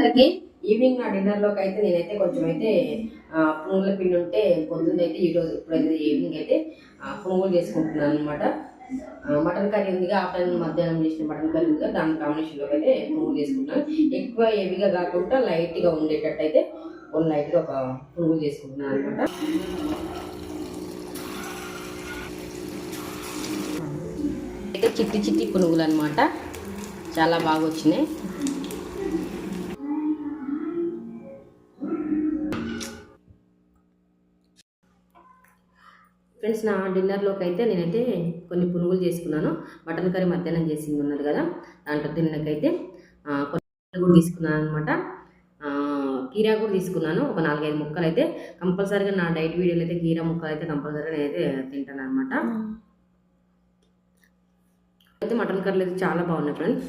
సరికి ఈవినింగ్ నా డిన్నర్లోకి అయితే నేనైతే కొంచెం అయితే పునుగుల పిండి ఉంటే పొద్దున్న అయితే ఈరోజు ఇప్పుడైతే ఈవినింగ్ అయితే పునుగులు చేసుకుంటున్నాను అనమాట. మటన్ కర్రీ ఉందిగా, ఆఫ్టర్నూన్ మధ్యాహ్నం చేసిన మటన్ కర్రీ ఉందిగా, దాని కాంబినేషన్లోకి అయితే పునుగులు చేసుకుంటున్నాను. ఎక్కువ హెవీగా కాకుండా లైట్గా ఉండేటట్టు అయితే లైట్గా ఒక పునుగులు చేసుకుంటున్నాను అనమాట. అయితే చిట్టి చిట్టి పునుగులు అనమాట, చాలా బాగా వచ్చినాయి. ఫ్రెండ్స్, నా డిన్నర్లోకి అయితే నేనైతే కొన్ని పునుగులు చేసుకున్నాను. మటన్ కర్రీ మధ్యాహ్నం చేసింది ఉన్నది కదా, దాంట్లో తినకైతే కొన్ని కూడా తీసుకున్నాను అనమాట. కీరా కూడా తీసుకున్నాను, ఒక 4-5 ముక్కలు అయితే కంపల్సరీగా నా డైట్ వీడియోలో అయితే కీరా ముక్కలు అయితే కంపల్సరీగా నేనైతే తింటాను అనమాట. అయితే మటన్ కర్రీలు అయితే చాలా బాగున్నాయి ఫ్రెండ్స్.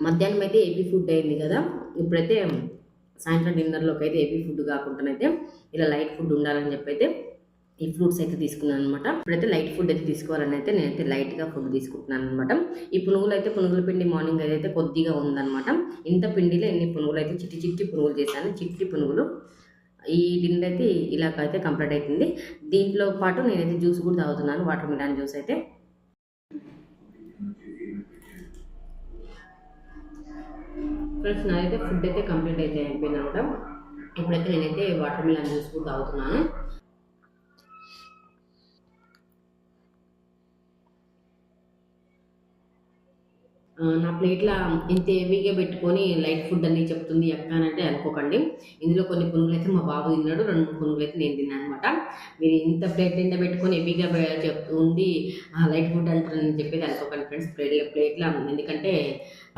మధ్యాహ్నం అయితే ఏపీ ఫుడ్ అయింది కదా, ఇప్పుడైతే సాయంత్రం డిన్నర్లోకి అయితే ఏపీ ఫుడ్ కాకుండానైతే ఇలా లైట్ ఫుడ్ ఉండాలని చెప్పి అయితే ఈ ఫ్రూట్స్ అయితే తీసుకున్నాను అనమాట. ఇప్పుడైతే లైట్ ఫుడ్ అయితే తీసుకోవాలని అయితే నేనైతే లైట్గా ఫుడ్ తీసుకుంటున్నాను అనమాట. ఈ పునుగులు అయితే పునుగుల పిండి మార్నింగ్ అయితే కొద్దిగా ఉందన్నమాట. ఇంత పిండిలో ఎన్ని పునుగులు అయితే చిట్టి చిట్టి పునుగులు చేశాను, చిట్టి పునుగులు. ఈ డిన్నర్ అయితే ఇలాగైతే కంప్లీట్ అవుతుంది. దీంట్లో పాటు నేనైతే జ్యూస్ కూడా తాగుతున్నాను, వాటర్ మిలాన్ జ్యూస్ అయితే. ఫ్రెండ్స్, నాదైతే ఫుడ్ అయితే కంప్లీట్ అయితే అయిపోయింది అనమాట. ఇప్పుడైతే నేనైతే వాటర్ మిలన్ జ్యూస్ కూడా తాగుతున్నాను. నా ప్లేట్లో ఇంత హెవీగా పెట్టుకొని లైట్ ఫుడ్ అని చెప్తుంది అక్క అని అంటే అనుకోకండి. ఇందులో కొన్ని పునుగులు అయితే మా బాబు తిన్నాడు, 2-3 పునుగులు అయితే నేను తిన్నాను అనమాట. మీరు ఇంత ప్లేట్ నిండా పెట్టుకొని హెవీగా చెప్తుంది లైట్ ఫుడ్ అంటారని చెప్పేది అనుకోకండి ఫ్రెండ్స్. ప్లేట్లో ఎందుకంటే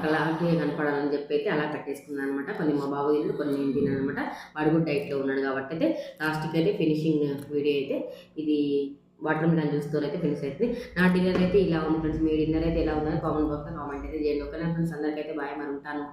అలాగే కనపడాలని చెప్పి అయితే అలా కట్టేసుకున్నాను అనమాట. కొన్ని మా బాబు తిన్నాడు, కొన్ని నేను తిన్నాను అనమాట. వాడు కూడా డైట్లో ఉన్నాడు కాబట్టి అయితే లాస్ట్కి అయితే ఫినిషింగ్ వీడియో అయితే ఇది వాటర్ మిలన్ జ్యూస్తో అయితే ఫినిష్ అవుతుంది. నా డిన్నర్ అయితే ఇలా ఉంది ఫ్రెండ్స్. మీ డిన్నర్ అయితే ఎలా ఉందని కామెంట్ బాక్స్లో కామెంట్ అయితే చేయండి. ఓకేనా ఫ్రెండ్స్, అందరికైతే బాయ్, మరి ఉంటాను.